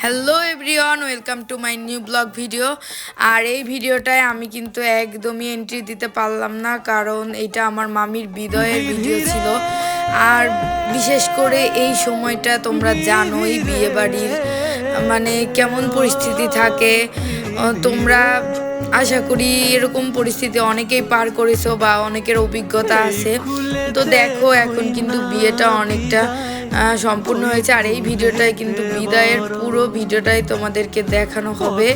Hello everyone, welcome to my new blog video. আর এই ভিডিওটায় আমি কিন্তু একদমই এন্ট্রি দিতে পারলাম না, কারণ এটা আমার মামির বিদায়ের ভিডিও ছিল। আর বিশেষ করে এই সময়টা তোমরা জানোই বিয়ে বাড়ির মানে কেমন পরিস্থিতি থাকে। তোমরা আশা করি এরকম পরিস্থিতি অনেকেই পার করেছো বা অনেকের অভিজ্ঞতা আছে। তো দেখো এখন কিন্তু বিয়েটা অনেকটা সম্পূর্ণ হয়েছে, আর এই ভিডিওটাই কিন্তু বিদায়ের পুরো ভিডিওটাই তোমাদেরকে দেখানো হবে।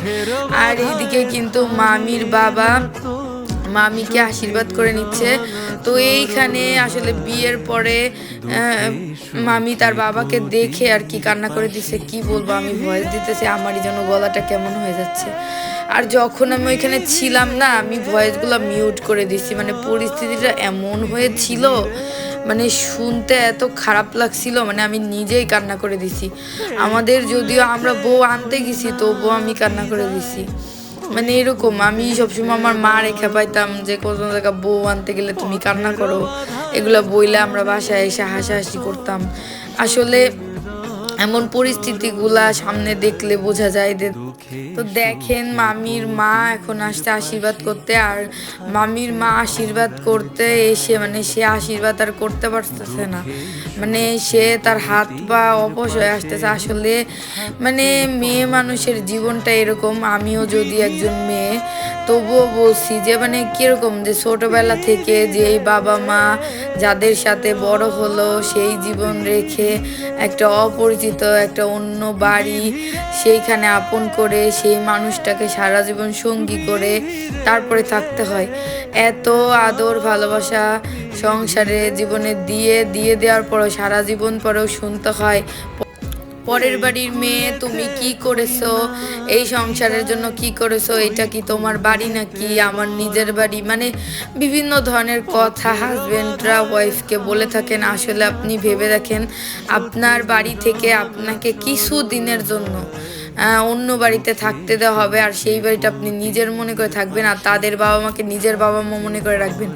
আর এইদিকে কিন্তু মামির বাবা মামিকে আশীর্বাদ করে নিচ্ছে। তো এইখানে আসলে বিয়ের পরে মামি তার বাবাকে দেখে আর কি কান্না করে দিচ্ছে। কি বলবো, আমি ভয়েস দিতেছি, আমারই জন্য গলাটা কেমন হয়ে যাচ্ছে। আর যখন আমি ওইখানে ছিলাম না, আমি ভয়েসগুলো মিউট করে দিছি, মানে পরিস্থিতিটা এমন হয়েছিল, মানে শুনতে এত খারাপ লাগছিল, মানে আমি নিজেই কান্না করে দিছি। আমাদের যদিও আমরা বউ আনতে গেছি, তবুও আমি কান্না করে দিছি। মানে এরকম আমি সবসময় আমার মা রেখা পাইতাম যে কোন জায়গা বউ আনতে গেলে তুমি কান্না করো, এগুলো বইলে আমরা বাসায় এসে হাসাহাসি করতাম। আসলে এমন পরিস্থিতিগুলা সামনে দেখলে বোঝা যায়। তো দেখেন মামির মা এখন আসছে আশীর্বাদ করতে, আর মামির মা আশীর্বাদ করতে এসে মানে সে আশীর্বাদ আর করতে পারতেছে না, মানে সে তার হাত পা অবশ হয়ে আসতেছে। আসলে মানে মেয়ে মানুষের জীবনটা এরকম। আমিও যদি একজন মেয়ে, তবুও বলছি যে মানে কিরকম যে ছোটবেলা থেকে যেই বাবা মা যাদের সাথে বড় হলো, সেই জীবন রেখে একটা অপরিচিত একটা অন্য বাড়ি সেইখানে আপন করে সেই মানুষটাকে সারা জীবন সঙ্গী করে তারপরে থাকতে হয়। এত আদর ভালোবাসা সংসারে জীবনে দিয়ে দিয়ে দেওয়ার পরেও সারা জীবন পরেও শুনতে হয় পরের বাড়ির মেয়ে তুমি কি করেছো, এই সংসারের জন্য কি করেছো, এটা কি তোমার বাড়ি নাকি আমার নিজের বাড়ি। মানে বিভিন্ন ধরনের কথা হাজবেন্ডরা ওয়াইফকে বলে থাকেন। আসলে আপনি ভেবে দেখেন, আপনার বাড়ি থেকে আপনাকে কিছু দিনের জন্য অন্য বাড়িতে থাকতে দেওয়া হবে, আর সেই বাড়িটা আপনি নিজের মনে করে থাকবেন, আর তাদের বাবা মাকে নিজের বাবা মা মনে করে রাখবেন।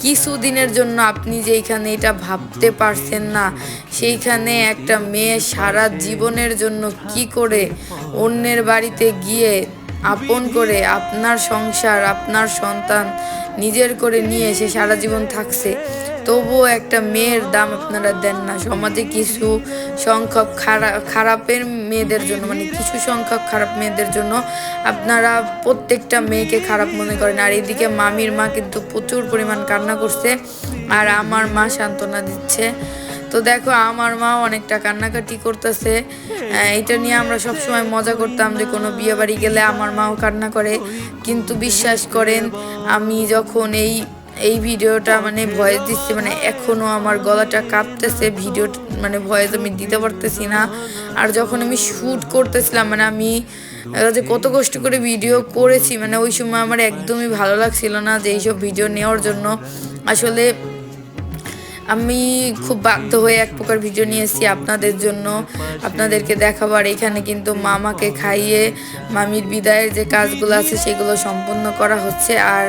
কিছু দিনের জন্য আপনি যেইখানে এটা ভাবতে পারছেন না, সেইখানে একটা মেয়ে সারা জীবনের জন্য কি করে অন্যের বাড়িতে গিয়ে আপন করে আপনার সংসার আপনার সন্তান নিজের করে নিয়ে এসে সারা জীবন থাকছে। তবুও একটা মেয়ের দাম আপনারা দেন না। সমাজে কিছু সংখ্যক খারাপের মেয়েদের জন্য, মানে কিছু সংখ্যক খারাপ মেয়েদের জন্য আপনারা প্রত্যেকটা মেয়েকে খারাপ মনে করেন। আর এদিকে মামির মা কিন্তু প্রচুর পরিমাণ কান্না করছে, আর আমার মা সান্ত্বনা দিচ্ছে। তো দেখো আমার মা অনেকটা কান্নাকাটি করতেছে। এটা নিয়ে আমরা সবসময় মজা করতাম যে কোনো বিয়ে বাড়ি গেলে আমার মাও কান্না করে। কিন্তু বিশ্বাস করেন, আমি যখন এই ভিডিওটা মানে ভয়েস দিচ্ছি, মানে এখনও আমার গলাটা কাঁপতেছে। ভিডিও মানে ভয়েস আমি দিতে পারতেছি না। আর যখন আমি শ্যুট করতেছিলাম, মানে আমি যে কত কষ্ট করে ভিডিও করেছি, মানে ওই সময় আমার একদমই ভালো লাগছিল না যে এইসব ভিডিও নেওয়ার জন্য। আসলে আমি খুব বাধ্য হয়ে এক প্রকার ভিডিও নিয়েছি আপনাদের জন্য, আপনাদেরকে দেখাবার। এখানে কিন্তু মামাকে খাইয়ে মামির বিদায়ের যে কাজগুলো আছে সেগুলো সম্পূর্ণ করা হচ্ছে। আর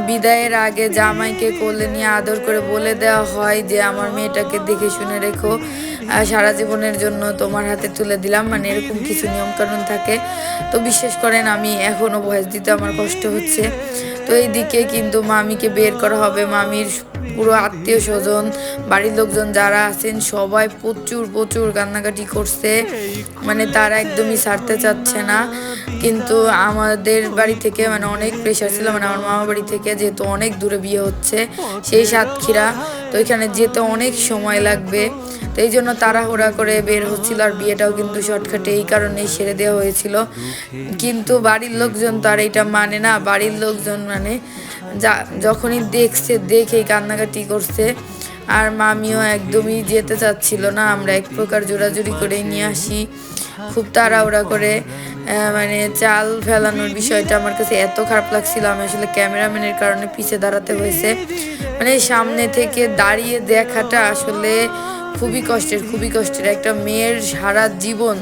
বিদায়ের আগে জামাইকে কোলে নিয়ে আদর করে বলে দেওয়া হয় যে আমার মেয়েটাকে দেখে শুনে রেখো, সারা জীবনের জন্য তোমার হাতে তুলে দিলাম, মানে এরকম কিছু নিয়মকানুন থাকে। তো বিশ্বাস করেন আমি এখনও ভয়েস দিতে আমার কষ্ট হচ্ছে। তো এইদিকে কিন্তু মামিকে বের করা হবে। মামির পুরো আত্মীয় স্বজন বাড়ির লোকজন যারা আছেন সবাই প্রচুর প্রচুর কান্নাকাটি করছে, মানে তারা একদমই ছাড়তে চাচ্ছে না। কিন্তু আমাদের বাড়ি থেকে মানে অনেক প্রেশার ছিল, মানে আমার মামা বাড়ি থেকে, যেহেতু অনেক দূরে বিয়ে হচ্ছে সেই সাতক্ষীরা, তো এখানে যেতে অনেক সময় লাগবে। তো এই জন্য তাড়াহুড়া করে বের হচ্ছিল। আর বিয়েটাও কিন্তু শর্টকাটে এই কারণেই সেরে দেওয়া হয়েছিল। কিন্তু বাড়ির লোকজন তো আর এটা মানে না। বাড়ির লোকজন মানে যখনই দেখছে দেখেই কান্নাকাটি করছে। আর মামিও একদমই যেতে চাচ্ছিল না। আমরা এক প্রকার জোরাজুরি করে নিয়ে আসি, খুব তাড়াহুড়া করে। মানে চাল ফেলানোর বিষয়টা আমার কাছে এত খারাপ লাগছিল, আমি আসলে ক্যামেরাম্যানের কারণে পিছে দাঁড়াতে হয়েছে। মানে সামনে থেকে দাঁড়িয়ে দেখাটা আসলে খুবই কষ্টের, খুবই কষ্টের। একটা মেয়ের সারা জীবন,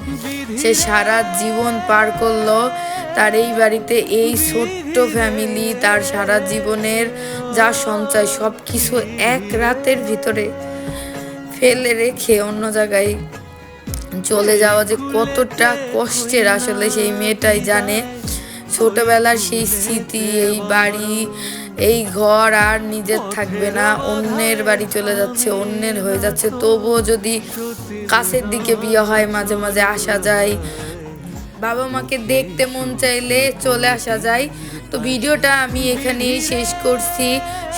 সে সারা জীবন পার করলো তার এই বাড়িতে, এই ছোট্ট ফ্যামিলি, তার সারা জীবনের যা সঞ্চয় সব কিছু এক রাতের ভিতরে ফেলে রেখে অন্য জায়গায় চলে যাওয়া যে কতটা কষ্টের আসলে সেই মেয়েটাই জানে। ছোটবেলার সেই স্মৃতি, এই বাড়ি এই ঘর আর নিজের থাকবে না, অন্যের বাড়ি চলে যাচ্ছে, অন্যের হয়ে যাচ্ছে। তবুও যদি কাছের দিকে বিয়ে হয় মাঝে মাঝে আসা যায়, বাবা মাকে দেখতে মন চাইলে চলে আসা যায়। তো ভিডিওটা আমি এখানেই শেষ করছি।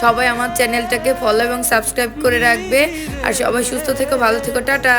সবাই আমার চ্যানেলটাকে ফলো এবং সাবস্ক্রাইব করে রাখবে। আর সবাই সুস্থ থেকো, ভালো থেকো, টাটা।